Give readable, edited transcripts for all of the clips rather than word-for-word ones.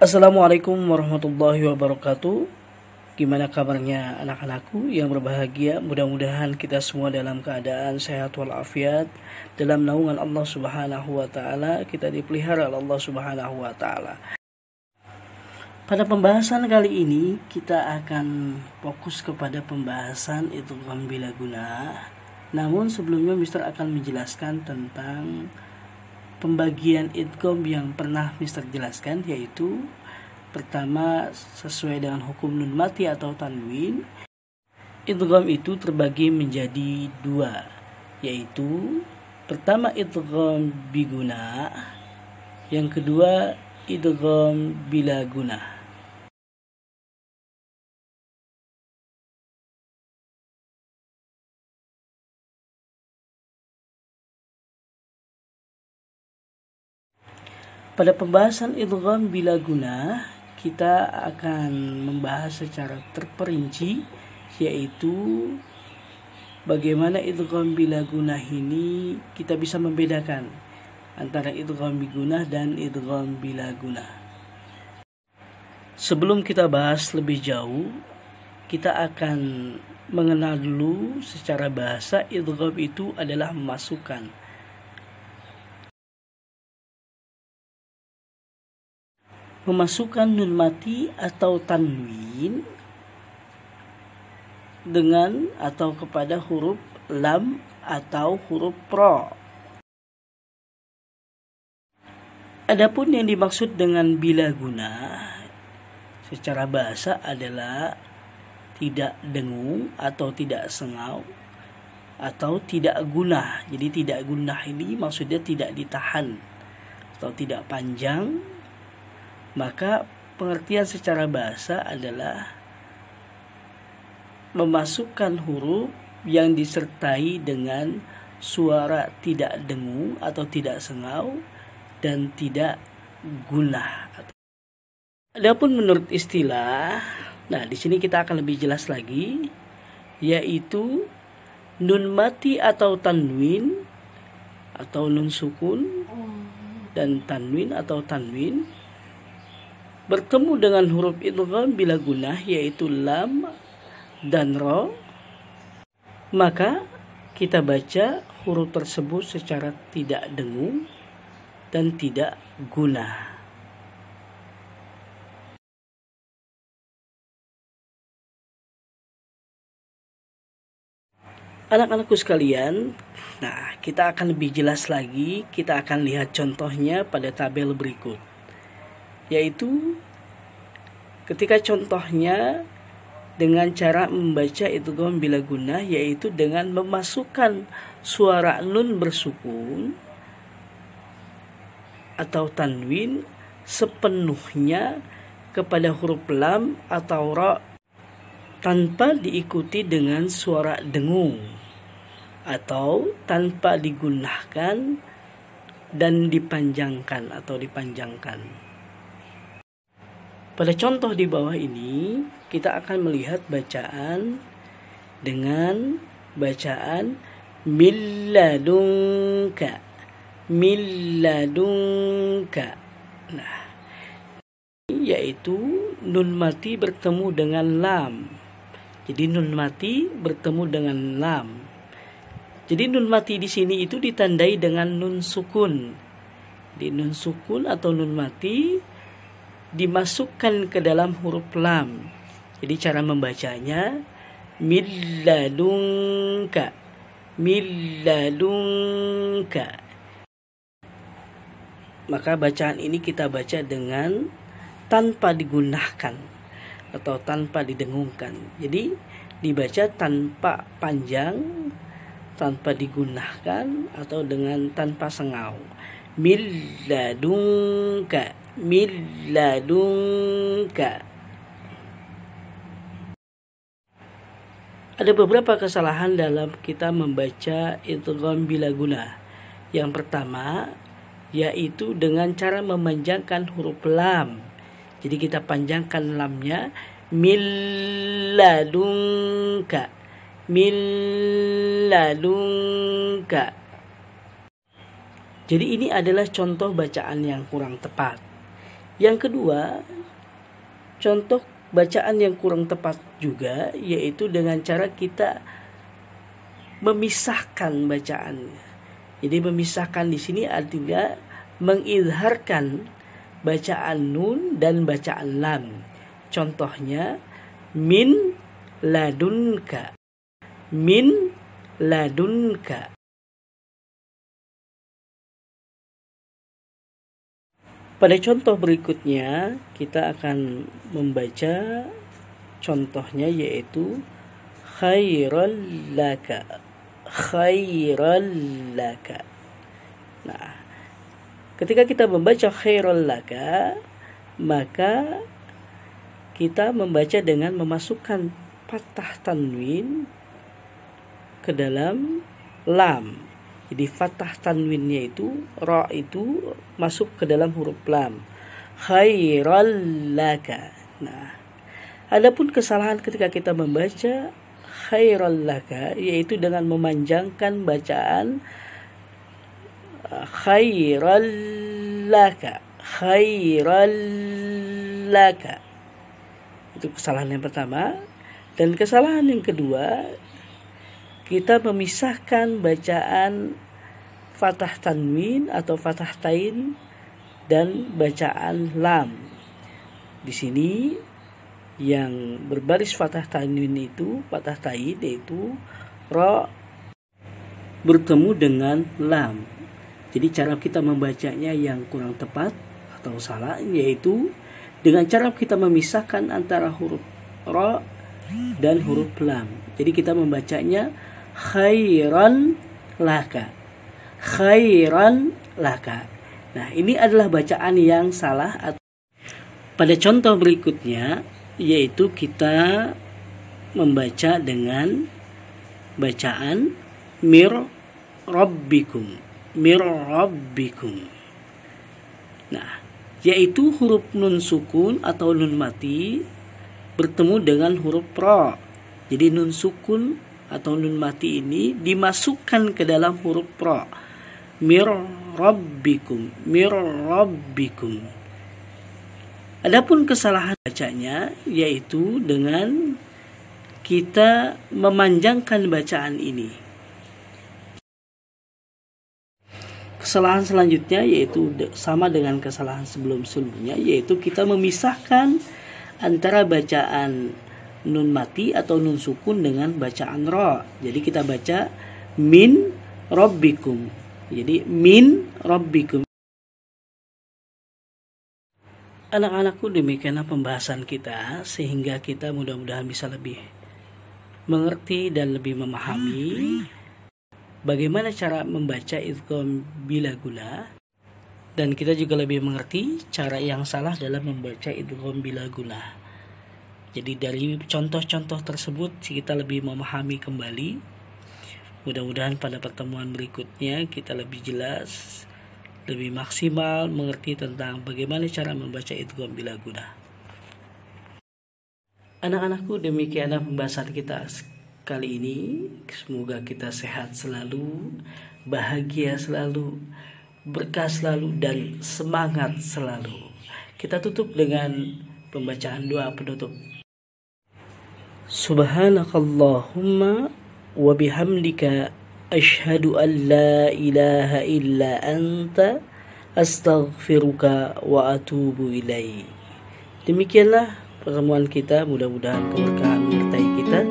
Assalamualaikum warahmatullahi wabarakatuh. Gimana kabarnya anak-anakku yang berbahagia? Mudah-mudahan kita semua dalam keadaan sehat walafiat, dalam naungan Allah Subhanahu wa taala, kita dipelihara oleh Allah Subhanahu wa taala. Pada pembahasan kali ini kita akan fokus kepada pembahasan idgham bila guna. Namun sebelumnya Mister akan menjelaskan tentang pembagian idgham yang pernah Mister jelaskan, yaitu pertama, sesuai dengan hukum nun mati atau tanwin, idgham itu terbagi menjadi dua, yaitu pertama idgham biguna, yang kedua idgham bila guna. Pada pembahasan idgham bila guna, kita akan membahas secara terperinci, yaitu bagaimana idgham bila guna ini kita bisa membedakan antara idgham bigunah dan idgham bila guna. Sebelum kita bahas lebih jauh, kita akan mengenal dulu secara bahasa idgham itu adalah memasukkan. Memasukkan nun mati atau tanwin dengan atau kepada huruf lam atau huruf ra. Adapun yang dimaksud dengan bila guna secara bahasa adalah tidak dengung atau tidak sengau atau tidak gunah. Jadi tidak gunah ini maksudnya tidak ditahan atau tidak panjang. Maka pengertian secara bahasa adalah memasukkan huruf yang disertai dengan suara tidak dengung atau tidak sengau dan tidak gunah. Adapun menurut istilah, nah di sini kita akan lebih jelas lagi, yaitu nun mati atau tanwin atau nun sukun dan tanwin atau tanwin bertemu dengan huruf idgham bila gunah, yaitu lam dan ra, maka kita baca huruf tersebut secara tidak dengung dan tidak gunah. Anak-anakku sekalian, nah kita akan lebih jelas lagi, kita akan lihat contohnya pada tabel berikut. Yaitu ketika contohnya dengan cara membaca idgham bila guna, yaitu dengan memasukkan suara nun bersukun atau tanwin sepenuhnya kepada huruf lam atau ra tanpa diikuti dengan suara dengung atau tanpa digunahkan dan dipanjangkan atau dipanjangkan. Pada contoh di bawah ini, kita akan melihat bacaan dengan bacaan milladunka. Milladunka. Nah, yaitu nun mati bertemu dengan lam. Jadi nun mati bertemu dengan lam. Jadi nun mati di sini itu ditandai dengan nun sukun. Di nun sukun atau nun mati dimasukkan ke dalam huruf lam. Jadi cara membacanya milladunka, milladunka. Maka bacaan ini kita baca dengan tanpa digunakan atau tanpa didengungkan. Jadi dibaca tanpa panjang, tanpa digunakan atau dengan tanpa sengau. Milladunka, milladunka. Ada beberapa kesalahan dalam kita membaca idgham bila guna. Yang pertama yaitu dengan cara memanjangkan huruf lam. Jadi kita panjangkan lamnya milladunka, milladunka. Jadi ini adalah contoh bacaan yang kurang tepat. Yang kedua, contoh bacaan yang kurang tepat juga, yaitu dengan cara kita memisahkan bacaan. Jadi memisahkan di sini artinya mengizharkan bacaan nun dan bacaan lam. Contohnya min ladunka, min ladunka. Pada contoh berikutnya kita akan membaca contohnya, yaitu khairal laka, khairal laka. Nah, ketika kita membaca khairal laka, maka kita membaca dengan memasukkan fathah tanwin ke dalam lam. Jadi fathah tanwinnya itu, ra itu masuk ke dalam huruf lam. Khairal laka. Nah, adapun kesalahan ketika kita membaca khairal laka, yaitu dengan memanjangkan bacaan khairal laka, khairal laka. Itu kesalahan yang pertama. Dan kesalahan yang kedua, kita memisahkan bacaan fathah tanwin atau fathah tain dan bacaan lam. Di sini yang berbaris fathah tanwin itu, fathah tain, yaitu ra bertemu dengan lam. Jadi cara kita membacanya yang kurang tepat atau salah, yaitu dengan cara kita memisahkan antara huruf ra dan huruf lam. Jadi kita membacanya khairan laka, khairan laka. Nah, ini adalah bacaan yang salah. Pada contoh berikutnya, yaitu kita membaca dengan bacaan mir rabbikum, mir rabbikum. Nah, yaitu huruf nun sukun atau nun mati bertemu dengan huruf ra. Jadi nun sukun atau nun mati ini dimasukkan ke dalam huruf ra. Mir rabbikum, mir rabbikum. Adapun kesalahan bacanya, yaitu dengan kita memanjangkan bacaan ini. Kesalahan selanjutnya yaitu sama dengan kesalahan sebelum-sebelumnya, yaitu kita memisahkan antara bacaan nun mati atau nun sukun dengan bacaan ra. Jadi kita baca min rabbikum. Jadi min rabbikum. Anak-anakku, demikianlah pembahasan kita, sehingga kita mudah-mudahan bisa lebih mengerti dan lebih memahami bagaimana cara membaca idgham bila guna, dan kita juga lebih mengerti cara yang salah dalam membaca idgham bila guna. Jadi dari contoh-contoh tersebut kita lebih memahami kembali. Mudah-mudahan pada pertemuan berikutnya kita lebih jelas, lebih maksimal mengerti tentang bagaimana cara membaca idgham bila guna. Anak-anakku, demikianlah pembahasan kita kali ini. Semoga kita sehat selalu, bahagia selalu, berkah selalu, dan semangat selalu. Kita tutup dengan pembacaan doa penutup. Subhanakallahumma wa bihamdika asyhadu an la ilaha illa anta astaghfiruka wa atubu ilaih. Demikianlah pertemuan kita, mudah-mudahan keberkahan menyertai kita.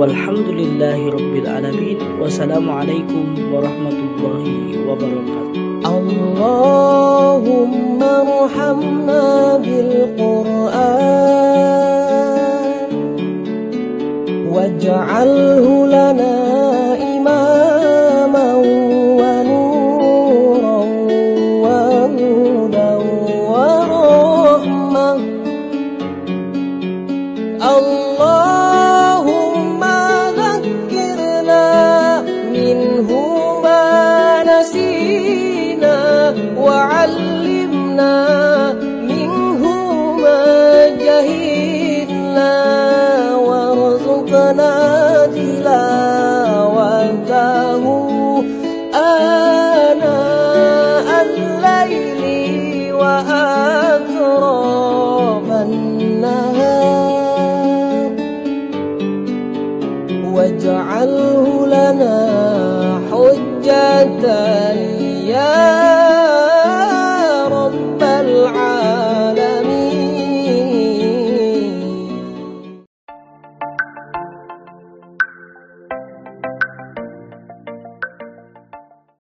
Walhamdulillahi rabbil alamin. Wassalamualaikum warahmatullahi wabarakatuh. Allahumma arhamna bil Qur'an waj'alhu lana imaman wa nuran wa hudan wa rahmah. Allahumma dhakkirna minhu ma nasina wa 'allimna minhu ma jahilna warzuqna tilawatahu ana al-laili wa أتاني يا